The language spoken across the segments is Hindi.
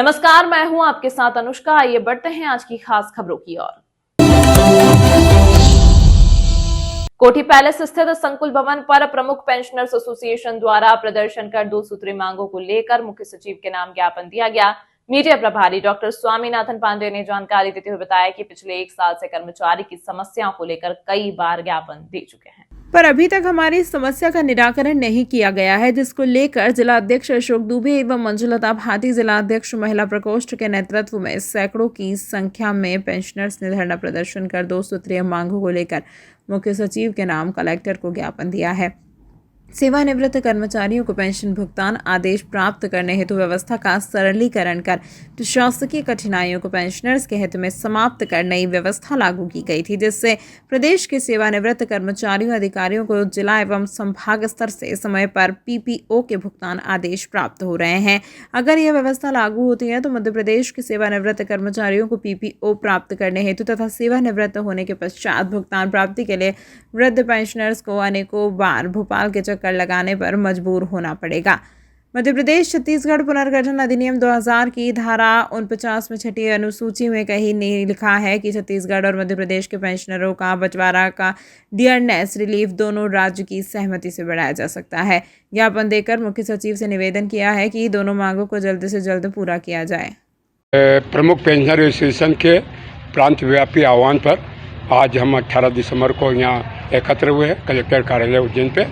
नमस्कार, मैं हूं आपके साथ अनुष्का। आइए बढ़ते हैं आज की खास खबरों की ओर। कोठी पैलेस स्थित संकुल भवन पर प्रमुख पेंशनर्स एसोसिएशन द्वारा प्रदर्शन कर 2 सूत्री मांगों को लेकर मुख्य सचिव के नाम ज्ञापन दिया गया। मीडिया प्रभारी डॉक्टर स्वामीनाथन पांडे ने जानकारी देते हुए बताया कि पिछले 1 साल से कर्मचारी की समस्याओं को लेकर कई बार ज्ञापन दे चुके हैं, पर अभी तक हमारी इस समस्या का निराकरण नहीं किया गया है, जिसको लेकर जिला अध्यक्ष अशोक दुबे एवं मंजुलता भाटी जिला अध्यक्ष महिला प्रकोष्ठ के नेतृत्व में सैकड़ों की संख्या में पेंशनर्स ने धरना प्रदर्शन कर 2 सूत्रीय मांगों को लेकर मुख्य सचिव के नाम कलेक्टर को ज्ञापन दिया है। सेवानिवृत्त कर्मचारियों को पेंशन भुगतान आदेश प्राप्त करने हेतु व्यवस्था का सरलीकरण कर प्रशासकीय कठिनाइयों को पेंशनर्स के हित में समाप्त कर नई व्यवस्था लागू की गई थी, जिससे प्रदेश के सेवानिवृत्त कर्मचारियों अधिकारियों को जिला एवं संभाग स्तर से समय पर पीपीओ के भुगतान आदेश प्राप्त हो रहे हैं। अगर यह व्यवस्था लागू होती है तो मध्य प्रदेश के सेवानिवृत्त कर्मचारियों को पीपीओ प्राप्त करने हेतु तथा सेवानिवृत्त होने के पश्चात भुगतान प्राप्ति के लिए वृद्ध पेंशनर्स को अनेकों बार भोपाल के चक्कर लगाने पर मजबूर होना पड़ेगा। मध्य प्रदेश छत्तीसगढ़ पुनर्गठन अधिनियम 2000 की धारा 49 में छठी अनुसूची में कहीं नहीं लिखा है कि छत्तीसगढ़ और मध्य प्रदेश के पेंशनरों का बंटवारा का डियरनेस रिलीफ दोनों राज्य की सहमति से बढ़ाया जा सकता है। ज्ञापन देकर मुख्य सचिव से निवेदन किया है कि दोनों मांगों को जल्द से जल्द पूरा किया जाए। प्रमुख पेंशनर एसोसिएशन के प्रांत व्यापी आह्वान पर आज हम 18 दिसंबर को यहाँ एकत्र हुए हैं कलेक्टर कार्यालय उज्जैन पे,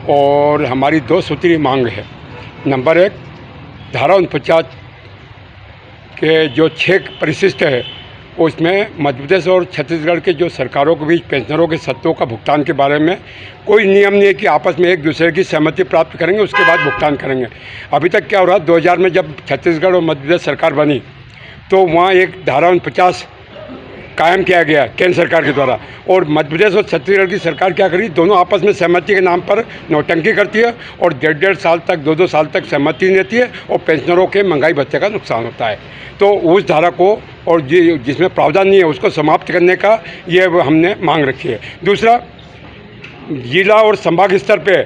और हमारी 2 सूत्रीय मांग है। नंबर 1, धारा 49 के जो 6 परिशिष्ट है उसमें मध्य प्रदेश और छत्तीसगढ़ के जो सरकारों के बीच पेंशनरों के सत्तों का भुगतान के बारे में कोई नियम नहीं है कि आपस में एक दूसरे की सहमति प्राप्त करेंगे उसके बाद भुगतान करेंगे। अभी तक क्या हो रहा है, 2000 में जब छत्तीसगढ़ और मध्य प्रदेश सरकार बनी तो वहाँ एक धारा 49 कायम किया गया केंद्र सरकार के द्वारा, और मध्य प्रदेश और छत्तीसगढ़ की सरकार क्या करी, दोनों आपस में सहमति के नाम पर नौटंकी करती है और 1.5 साल तक 2-2 साल तक सहमति नहीं देती है और पेंशनरों के महंगाई भत्ते का नुकसान होता है। तो उस धारा को और जिसमें प्रावधान नहीं है उसको समाप्त करने का ये हमने मांग रखी है। दूसरा, जिला और संभाग स्तर पर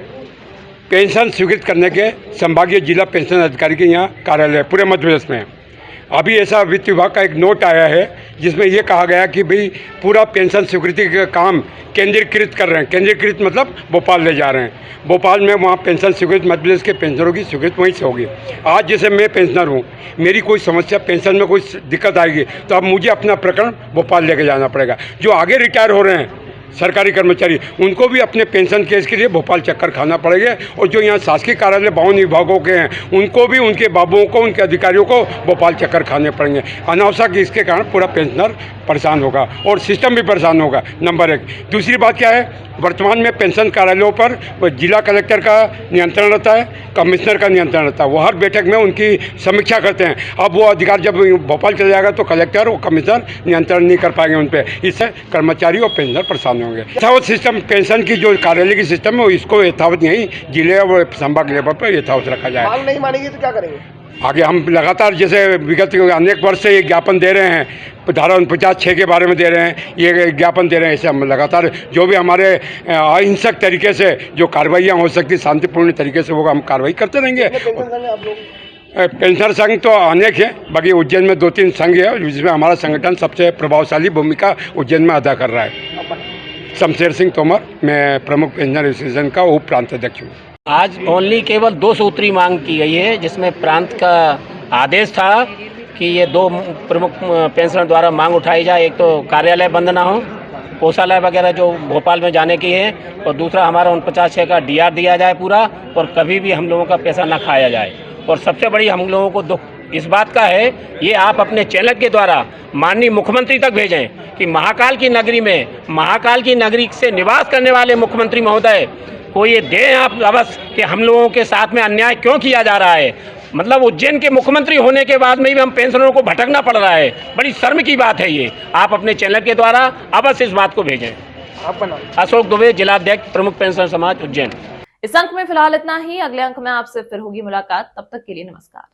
पेंशन स्वीकृत करने के संभागीय जिला पेंशन अधिकारी के यहाँ कार्यालय पूरे मध्य प्रदेश में। अभी ऐसा वित्त विभाग का एक नोट आया है जिसमें ये कहा गया कि भाई पूरा पेंशन स्वीकृति का काम केंद्रीकृत कर रहे हैं। केंद्रीकृत मतलब भोपाल ले जा रहे हैं। भोपाल में वहाँ पेंशन स्वीकृति मध्य प्रदेश के पेंशनरों की स्वीकृति वहीं से होगी। आज जैसे मैं पेंशनर हूँ, मेरी कोई समस्या पेंशन में कोई दिक्कत आएगी तो अब मुझे अपना प्रकरण भोपाल लेके जाना पड़ेगा। जो आगे रिटायर हो रहे हैं सरकारी कर्मचारी, उनको भी अपने पेंशन केस के लिए भोपाल चक्कर खाना पड़ेगा, और जो यहाँ शासकीय कार्यालय 52 विभागों के हैं उनको भी उनके बाबुओं को उनके अधिकारियों को भोपाल चक्कर खाने पड़ेंगे। अनावश्यक इसके कारण पूरा पेंशनर परेशान होगा और सिस्टम भी परेशान होगा। नंबर 1। दूसरी बात क्या है, वर्तमान में पेंशन कार्यालयों पर जिला कलेक्टर का नियंत्रण रहता है, कमिश्नर का नियंत्रण रहता है। वो हर बैठक में उनकी समीक्षा करते हैं। अब वो अधिकार जब भोपाल चला जाएगा तो कलेक्टर और कमिश्नर नियंत्रण नहीं कर पाएंगे उन पर। इससे कर्मचारी और पेंशनर परेशान होंगे। यथावत सिस्टम पेंशन की जो कार्यालय की सिस्टम है इसको यथावत यहीं जिले और संभाग लेवल पर यथावत रखा जाए। मांग नहीं मानेंगे तो क्या करेंगे? आगे हम लगातार जैसे विगत अनेक वर्ष से ये ज्ञापन दे रहे हैं, धारा 49(6) के बारे में दे रहे हैं, ये ज्ञापन दे रहे हैं। ऐसे हम लगातार जो भी हमारे अहिंसक तरीके से जो कार्रवाइयाँ हो सकती शांतिपूर्ण तरीके से वो हम कार्रवाई करते रहेंगे। पेंशनर संघ तो अनेक है, बाकी उज्जैन में 2-3 संघ है जिसमें हमारा संगठन सबसे प्रभावशाली भूमिका उज्जैन में अदा कर रहा है। शमशेर सिंह तोमर, मैं प्रमुख पेंशनर एसोसिएशन का उप प्रांत अध्यक्ष हूँ। आज ओनली केवल 2 सूत्री मांग की गई है, जिसमें प्रांत का आदेश था कि ये 2 प्रमुख पेंशनर द्वारा मांग उठाई जाए। एक तो कार्यालय बंद ना हो, कोषालय वगैरह जो भोपाल में जाने की है, और दूसरा हमारा 49(6) का डीआर दिया जाए पूरा, और कभी भी हम लोगों का पैसा ना खाया जाए। और सबसे बड़ी हम लोगों को दुख इस बात का है, ये आप अपने चैनल के द्वारा माननीय मुख्यमंत्री तक भेजें कि महाकाल की नगरी में, महाकाल की नगरी से निवास करने वाले मुख्यमंत्री महोदय को ये दें आप अवश्य कि हम लोगों के साथ में अन्याय क्यों किया जा रहा है। मतलब उज्जैन के मुख्यमंत्री होने के बाद में भी हम पेंशनरों को भटकना पड़ रहा है। बड़ी शर्म की बात है ये। आप अपने चैनल के द्वारा अवश्य इस बात को भेजें। आपका नाम? अशोक दुबे, जिलाध्यक्ष प्रमुख पेंशनर समाज उज्जैन। इस अंक में फिलहाल इतना ही। अगले अंक में आपसे फिर होगी मुलाकात। तब तक के लिए नमस्कार।